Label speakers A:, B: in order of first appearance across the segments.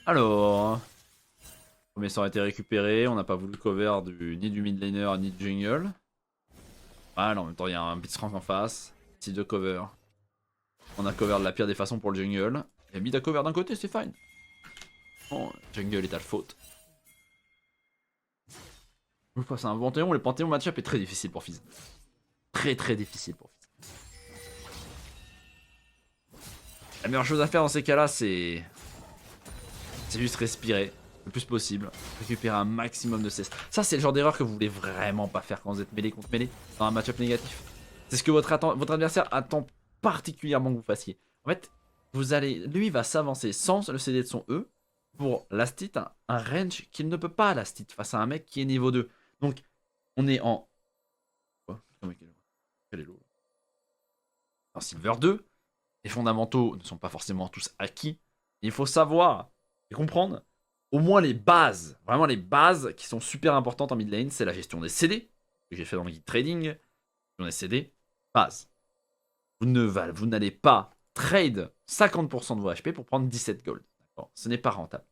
A: Alors, premier sort a été récupéré, on n'a pas voulu cover ni du mid laner ni du jungle. Voilà, en même temps il y a un Blitzcrank en face, si de cover. On a cover de la pire des façons pour le jungle. Et mid a cover d'un côté, c'est fine. Bon, jungle est à la faute. On passe à un Panthéon, le Panthéon match-up est très difficile pour Fizz. Très très difficile pour Fizz. La meilleure chose à faire dans ces cas-là, c'est juste respirer le plus possible, récupérer un maximum de CS. Ça, c'est le genre d'erreur que vous voulez vraiment pas faire quand vous êtes mêlé contre mêlé dans un match-up négatif. C'est ce que votre adversaire attend particulièrement que vous fassiez. En fait, lui va s'avancer sans le CD de son E pour last hit un range qu'il ne peut pas last hit face à un mec qui est niveau 2. Donc, on est en... Quoi ? Quel est l'eau ? En Silver 2, les fondamentaux ne sont pas forcément tous acquis. Il faut savoir et comprendre au moins les bases, vraiment les bases qui sont super importantes en mid lane, c'est la gestion des CD, que j'ai fait dans le guide trading, gestion des CD, base. Vous n'allez pas trade 50% de vos HP pour prendre 17 gold. Ce n'est pas rentable.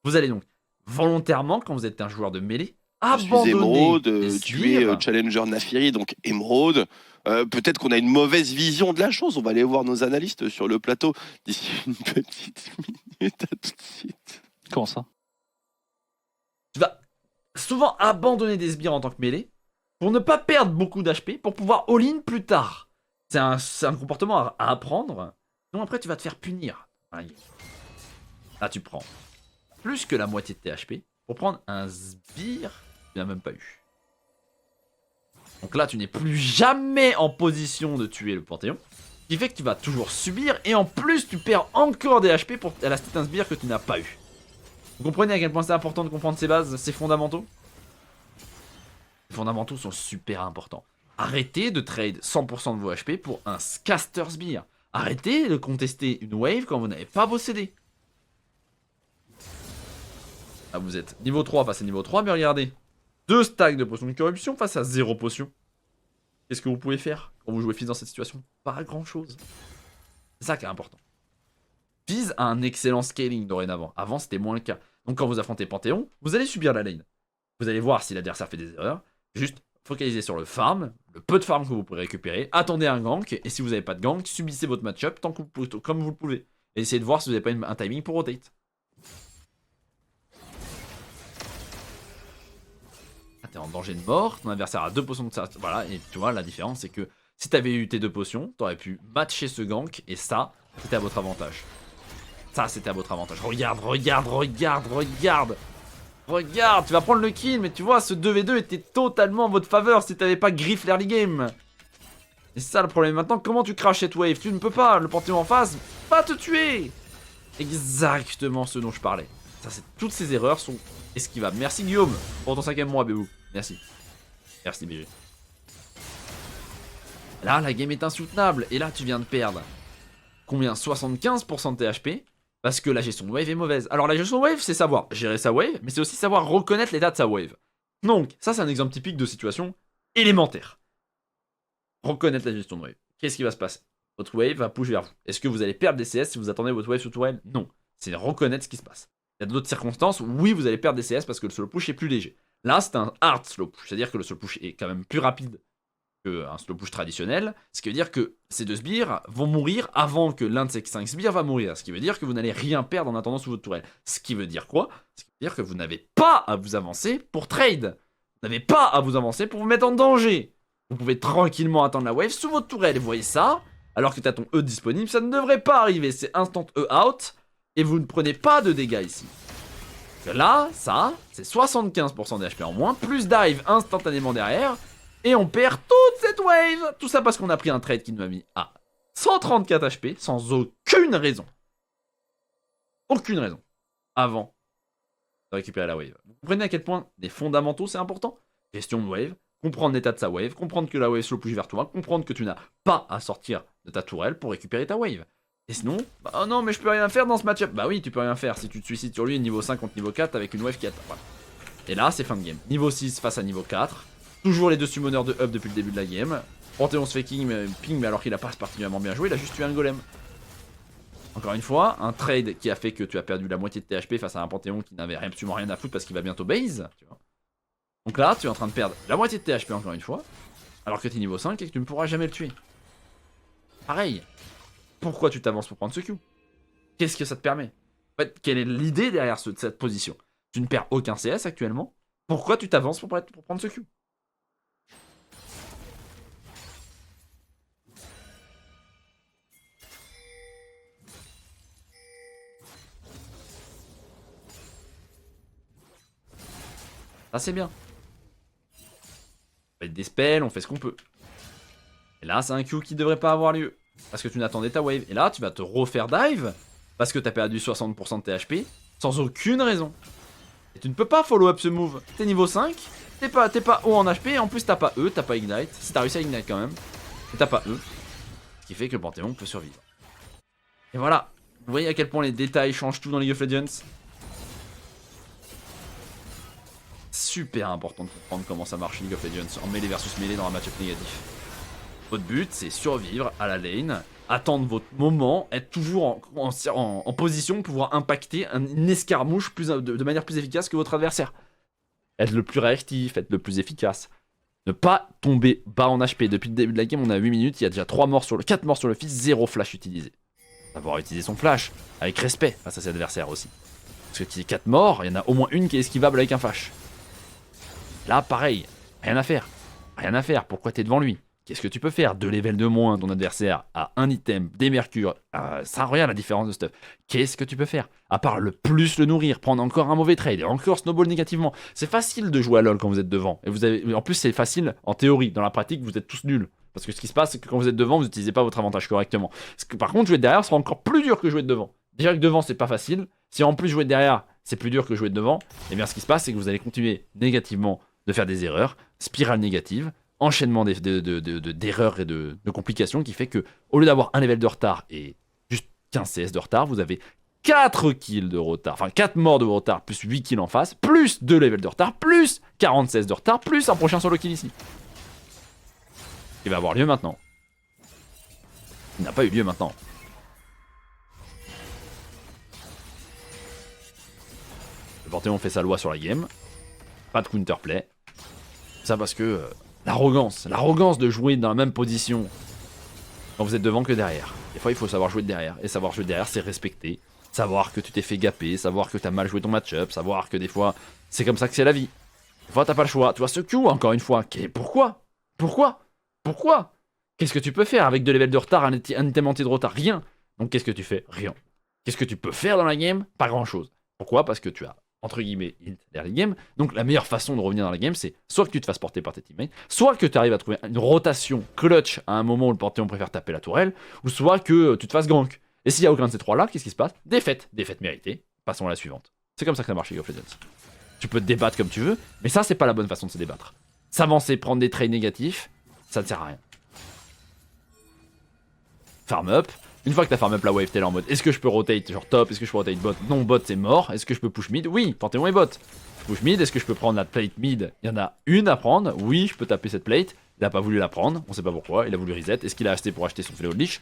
A: Vous allez donc volontairement, quand vous êtes un joueur de mêlée, abandonner
B: Émeraude, tu es challenger Naafiri, donc Émeraude. Peut-être qu'on a une mauvaise vision de la chose. On va aller voir nos analystes sur le plateau d'ici une petite minute. À tout de suite.
C: Comment ça?
A: Tu vas souvent abandonner des sbires en tant que mêlée pour ne pas perdre beaucoup d'HP pour pouvoir all-in plus tard. C'est un comportement à apprendre. Sinon après tu vas te faire punir. Là tu prends plus que la moitié de tes HP pour prendre un sbire que tu n'as même pas eu. Donc là tu n'es plus jamais en position de tuer le Panthéon. Ce qui fait que tu vas toujours subir et en plus tu perds encore des HP pour la stat un sbire que tu n'as pas eu. Vous comprenez à quel point c'est important de comprendre ces bases, ces fondamentaux? Les fondamentaux sont super importants. Arrêtez de trade 100% de vos HP pour un caster sbire. Arrêtez de contester une wave quand vous n'avez pas vos CD. Là vous êtes niveau 3 face à niveau 3, mais regardez. 2 stacks de potions de corruption face à 0 potion. Qu'est-ce que vous pouvez faire quand vous jouez Fizz dans cette situation? Pas grand chose. C'est ça qui est important. Fizz a un excellent scaling dorénavant. Avant, c'était moins le cas. Donc quand vous affrontez Panthéon, vous allez subir la lane. Vous allez voir si l'adversaire fait des erreurs. Juste focalisez sur le farm, le peu de farm que vous pourrez récupérer. Attendez un gank, et si vous n'avez pas de gank, subissez votre match-up comme vous le pouvez. Et essayez de voir si vous n'avez pas un timing pour rotate. Ah, t'es en danger de mort, ton adversaire a 2 potions de... Voilà, et tu vois, la différence, c'est que si t'avais eu tes 2 potions, t'aurais pu matcher ce gank, et ça, c'était à votre avantage. Ça, c'était à votre avantage. Regarde, regarde, regarde, regarde. Regarde, tu vas prendre le kill, mais tu vois, ce 2v2 était totalement en votre faveur si t'avais pas griff l'early game. Et c'est ça le problème. Maintenant, comment tu craches cette wave? Tu ne peux pas. Le Panthéon en face va te tuer. Exactement ce dont je parlais. Toutes ces erreurs sont esquivables. Merci Guillaume pour ton 5ème mois, Bébou. Merci. Merci BG. Là, la game est insoutenable. Et là, tu viens de perdre. Combien? 75% de tes HP. Parce que la gestion de wave est mauvaise. Alors la gestion de wave, c'est savoir gérer sa wave, mais c'est aussi savoir reconnaître l'état de sa wave. Donc, ça c'est un exemple typique de situation élémentaire. Reconnaître la gestion de wave. Qu'est-ce qui va se passer? Votre wave va push vers vous. Est-ce que vous allez perdre des CS si vous attendez votre wave sous tourelle? Non. C'est reconnaître ce qui se passe. Il y a d'autres circonstances où oui, vous allez perdre des CS parce que le slow push est plus léger. Là, c'est un hard slow push. C'est-à-dire que le slow push est quand même plus rapide qu'un slow push traditionnel, ce qui veut dire que ces 2 sbires vont mourir avant que l'un de ces 5 sbires va mourir, ce qui veut dire que vous n'allez rien perdre en attendant sous votre tourelle. Ce qui veut dire quoi? Ce qui veut dire que vous n'avez pas à vous avancer pour trade. Vous n'avez pas à vous avancer pour vous mettre en danger. Vous pouvez tranquillement attendre la wave sous votre tourelle, et vous voyez ça, alors que tu as ton E disponible, ça ne devrait pas arriver, c'est instant E out, et vous ne prenez pas de dégâts ici. Là, ça, c'est 75% des HP en moins, plus dive instantanément derrière, et on perd toute cette wave. Tout ça parce qu'on a pris un trade qui nous a mis à 134 HP sans aucune raison. Aucune raison. Avant de récupérer la wave. Vous comprenez à quel point les fondamentaux c'est important? Gestion de wave, comprendre l'état de sa wave, comprendre que la wave slow push vers toi, comprendre que tu n'as pas à sortir de ta tourelle pour récupérer ta wave. Et sinon, bah oh non mais je peux rien faire dans ce match-up. Bah oui, tu peux rien faire si tu te suicides sur lui niveau 5 contre niveau 4 avec une wave qui attend. Voilà. Et là, c'est fin de game. Niveau 6 face à niveau 4. Toujours les 2 summoners de up depuis le début de la game. Panthéon se fait ping, mais alors qu'il a pas particulièrement bien joué, il a juste tué un golem. Encore une fois, un trade qui a fait que tu as perdu la moitié de tes HP face à un Panthéon qui n'avait absolument rien à foutre parce qu'il va bientôt base. Tu vois. Donc là, tu es en train de perdre la moitié de tes HP encore une fois, alors que tu es niveau 5 et que tu ne pourras jamais le tuer. Pareil. Pourquoi tu t'avances pour prendre ce Q? Qu'est-ce que ça te permet? En fait, quelle est l'idée derrière cette position? Tu ne perds aucun CS actuellement. Pourquoi tu t'avances pour prendre ce Q? Ça c'est bien. On fait des spells, on fait ce qu'on peut. Et là c'est un Q qui devrait pas avoir lieu. Parce que tu n'attendais ta wave. Et là tu vas te refaire dive. Parce que tu as perdu 60% de tes HP. Sans aucune raison. Et tu ne peux pas follow up ce move. T'es niveau 5. T'es pas haut en HP. Et en plus t'as pas E, t'as pas Ignite. Si t'as réussi à Ignite quand même. Et t'as pas E. Ce qui fait que le Panthéon peut survivre. Et voilà. Vous voyez à quel point les détails changent tout dans League of Legends. Super important de comprendre comment ça marche League of Legends en mêlée versus mêlée dans un match-up négatif. Votre but c'est survivre à la lane, attendre votre moment, être toujours en position pour pouvoir impacter une escarmouche de manière plus efficace que votre adversaire. Être le plus réactif, être le plus efficace. Ne pas tomber bas en HP. Depuis le début de la game on a 8 minutes, il y a déjà 4 morts sur le fils, 0 flash utilisé. Savoir utiliser son flash avec respect face à ses adversaires aussi. Parce que qu'il y ait 4 morts, il y en a au moins une qui est esquivable avec un flash. Là, pareil, rien à faire. Rien à faire, pourquoi t'es devant lui? Qu'est-ce que tu peux faire? 2 levels de moins, ton adversaire a un item, des mercures, ça regarde la différence de stuff. Qu'est-ce que tu peux faire? À part le plus le nourrir, prendre encore un mauvais trade et encore snowball négativement. C'est facile de jouer à LoL quand vous êtes devant. Et en plus, c'est facile en théorie. Dans la pratique, vous êtes tous nuls. Parce que ce qui se passe, c'est que quand vous êtes devant, vous n'utilisez pas votre avantage correctement. Par contre, jouer derrière sera encore plus dur que jouer de devant. Déjà que devant, c'est pas facile. Si en plus jouer derrière, c'est plus dur que jouer de devant, et bien ce qui se passe, c'est que vous allez continuer négativement de faire des erreurs, spirale négative, enchaînement d'erreurs et de complications qui fait que, au lieu d'avoir un level de retard et juste 15 CS de retard, vous avez 4 kills de retard, enfin 4 morts de retard, plus 8 kills en face, plus 2 levels de retard, plus 40 CS de retard, plus un prochain solo kill ici. Il va avoir lieu maintenant. Il n'a pas eu lieu maintenant. Le Panthéon fait sa loi sur la game. Pas de counterplay. Ça parce que l'arrogance de jouer dans la même position quand vous êtes devant que derrière. Des fois il faut savoir jouer de derrière. Et savoir jouer de derrière c'est respecter. Savoir que tu t'es fait gapper, savoir que t'as mal joué ton match-up, savoir que des fois c'est comme ça que c'est la vie. Des fois t'as pas le choix. Tu vois ce Q encore une fois. Pourquoi? Qu'est-ce que tu peux faire avec 2 levels de retard, un item entier de retard? Rien. Donc qu'est-ce que tu fais? Rien. Qu'est-ce que tu peux faire dans la game? Pas grand chose. Pourquoi? Parce que tu as entre guillemets int derrière les games. Donc la meilleure façon de revenir dans la game, c'est soit que tu te fasses porter par tes teammates, soit que tu arrives à trouver une rotation clutch à un moment où le Panthéon préfère taper la tourelle, ou soit que tu te fasses gank. Et s'il n'y a aucun de ces trois là, qu'est-ce qui se passe? Défaite méritée. Passons à la suivante. C'est comme ça que ça marche League of Legends. Tu peux te débattre comme tu veux, mais ça c'est pas la bonne façon de se débattre. S'avancer, prendre des traits négatifs, ça ne sert à rien. Farm up. Une fois que t'as farm up la wave, t'es là en mode est-ce que je peux rotate genre top? Est-ce que je peux rotate bot? Non, bot c'est mort. Est-ce que je peux push mid? Oui, Panthéon et bot. Push mid, est-ce que je peux prendre la plate mid? Il y en a une à prendre. Oui, je peux taper cette plate. Il a pas voulu la prendre, on sait pas pourquoi. Il a voulu reset. Est-ce qu'il a acheté pour acheter son fléau de lich?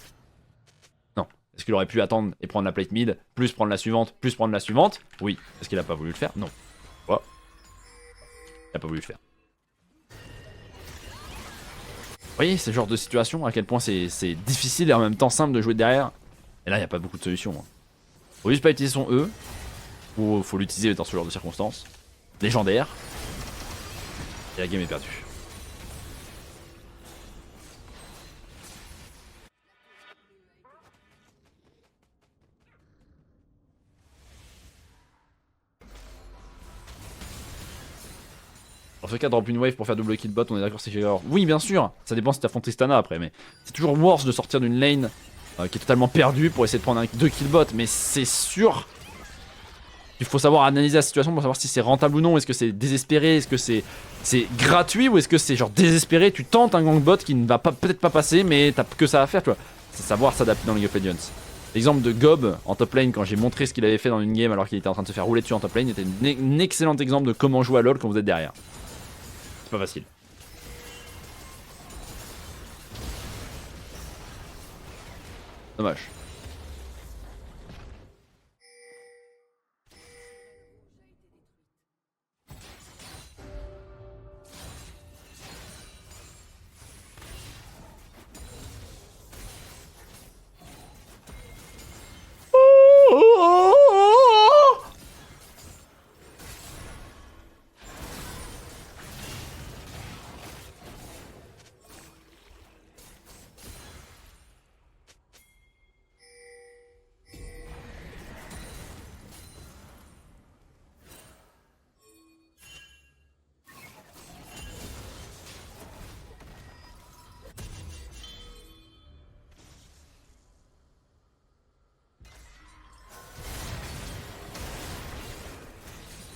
A: Non. Est-ce qu'il aurait pu attendre et prendre la plate mid, plus prendre la suivante, plus prendre la suivante? Oui. Est-ce qu'il a pas voulu le faire? Non. Pourquoi? Il a pas voulu le faire. Vous voyez, ce genre de situation, à quel point c'est difficile et en même temps simple de jouer derrière. Et là, il n'y a pas beaucoup de solutions. Hein. Faut juste pas utiliser son E, ou faut l'utiliser dans ce genre de circonstances. Légendaire. Et la game est perdue. Dans ce cas, drop une wave pour faire double kill bot, on est d'accord, c'est erreur. Oui, bien sûr, ça dépend si t'as affronté Tristana après, mais c'est toujours worse de sortir d'une lane qui est totalement perdue pour essayer de prendre 2 kill bot, mais c'est sûr. Il faut savoir analyser la situation pour savoir si c'est rentable ou non. Est-ce que c'est désespéré? Est-ce que c'est gratuit? Ou est-ce que c'est genre désespéré? Tu tentes un gank bot qui ne va peut-être pas passer, mais t'as que ça à faire, tu vois. C'est savoir s'adapter dans League of Legends. L'exemple de Gob en top lane, quand j'ai montré ce qu'il avait fait dans une game alors qu'il était en train de se faire rouler dessus en top lane, était un excellent exemple de comment jouer à LoL quand vous êtes derrière. C'est pas facile. Dommage.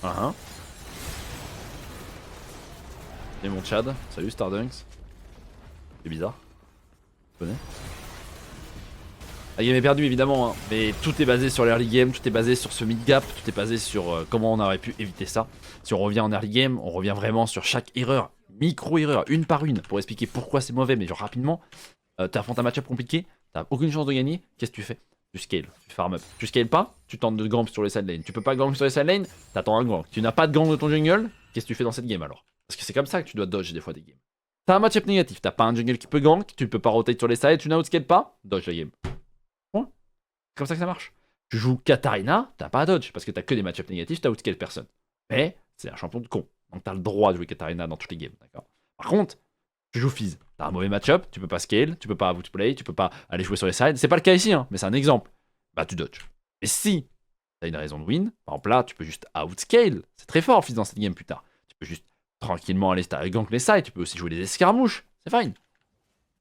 A: Uh-huh. Et mon Chad, salut Stardunks. C'est bizarre. Tu connais? La game est perdue évidemment, hein. Mais tout est basé sur l'early game, tout est basé sur ce mid gap, tout est basé sur comment on aurait pu éviter ça. Si on revient en early game, on revient vraiment sur chaque erreur, micro-erreur, une par une, pour expliquer pourquoi c'est mauvais, mais genre rapidement. T'affrontes un match-up compliqué, t'as aucune chance de gagner, qu'est-ce que tu fais? Tu scales, tu farm up. Tu scales pas, tu tentes de gank sur les side lane. Tu peux pas gank sur les side lane, t'attends un gank. Tu n'as pas de gank de ton jungle, qu'est-ce que tu fais dans cette game alors? Parce que c'est comme ça que tu dois dodge des fois des games. T'as un match-up négatif, t'as pas un jungle qui peut gank, tu peux pas rotate sur les sides, tu n'outscales pas, dodge la game. Point. C'est comme ça que ça marche. Tu joues Katarina, t'as pas à dodge, parce que t'as que des match-up négatifs, t'as outscale personne. Mais c'est un champion de con, donc t'as le droit de jouer Katarina dans toutes les games, d'accord? Par contre, tu joues Fizz, t'as un mauvais match-up, tu peux pas scale, tu peux pas outplay, tu peux pas aller jouer sur les sides, c'est pas le cas ici, hein, mais c'est un exemple. Bah tu dodge. Et si t'as une raison de win, par exemple là, tu peux juste outscale, c'est très fort Fizz dans cette game plus tard. Tu peux juste tranquillement aller gank les sides, tu peux aussi jouer des escarmouches, c'est fine.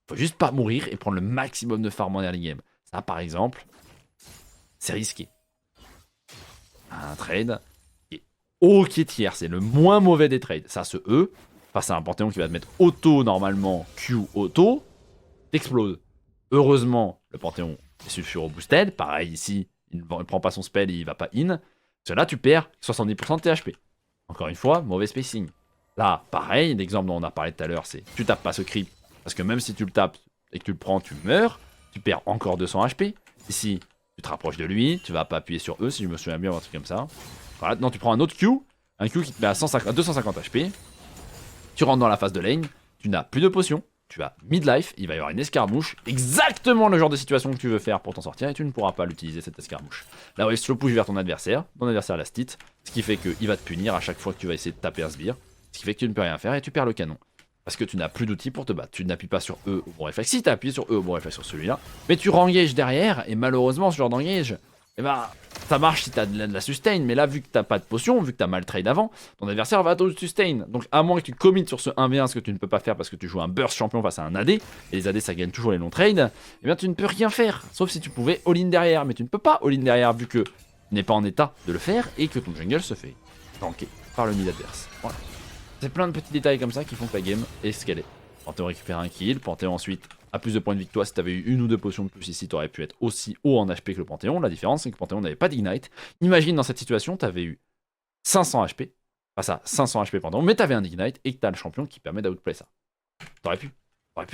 A: Faut juste pas mourir et prendre le maximum de farm en early game. Ça par exemple, c'est risqué. Un trade qui est ok tiers, c'est le moins mauvais des trades. Ça se E, face à un Panthéon qui va te mettre auto normalement, Q auto, t'exploses. Heureusement, le Panthéon est sulfuro boosted, pareil ici, il ne prend pas son spell, il va pas in. Parce que là tu perds 70% de THP. Encore une fois, mauvais spacing. Là, pareil, l'exemple dont on a parlé tout à l'heure, c'est tu tapes pas ce creep, parce que même si tu le tapes et que tu le prends, tu meurs, tu perds encore 200 HP. Ici, tu te rapproches de lui, tu vas pas appuyer sur E, si je me souviens bien, ou un truc comme ça. Voilà, non, tu prends un autre Q, un Q qui te met à 250 HP, tu rentres dans la phase de lane, tu n'as plus de potions, tu as midlife, il va y avoir une escarmouche, exactement le genre de situation que tu veux faire pour t'en sortir, et tu ne pourras pas l'utiliser cette escarmouche. La wave slow push vers ton adversaire la stit, ce qui fait qu'il va te punir à chaque fois que tu vas essayer de taper un sbire. Ce qui fait que tu ne peux rien faire et tu perds le canon. Parce que tu n'as plus d'outils pour te battre. Tu n'appuies pas sur E au bon réflexe. Si tu as appuyé sur E au bon réflexe sur celui-là, mais tu rengage derrière, et malheureusement, ce genre d'engage, eh ben, ça marche si tu as de la sustain, mais là, vu que tu n'as pas de potion, vu que tu as mal trade avant, ton adversaire va auto-sustain. Donc, à moins que tu commit sur ce 1v1, ce que tu ne peux pas faire parce que tu joues un burst champion face à un AD, et les AD ça gagne toujours les longs trades, eh bien, tu ne peux rien faire. Sauf si tu pouvais all-in derrière, mais tu ne peux pas all-in derrière vu que tu n'es pas en état de le faire et que ton jungle se fait tanker par le mid adverse. Voilà. C'est plein de petits détails comme ça qui font que la game est scalée. Panthéon récupère un kill, Panthéon ensuite a plus de points de victoire. Si t'avais eu une ou deux potions de plus ici, t'aurais pu être aussi haut en HP que le Panthéon. La différence c'est que Panthéon n'avait pas d'ignite. Imagine dans cette situation, t'avais eu 500 HP, face à 500 HP Panthéon, mais t'avais un ignite et que t'as le champion qui permet d'outplay ça. T'aurais pu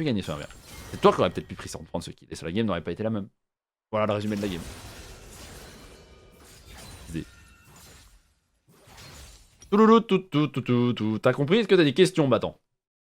A: gagner ce 1v1. C'est toi qui aurais peut-être pu prendre ce kill, et sur la game n'aurait pas été la même. Voilà le résumé de la game. T'as compris? Est-ce que t'as des questions, battant?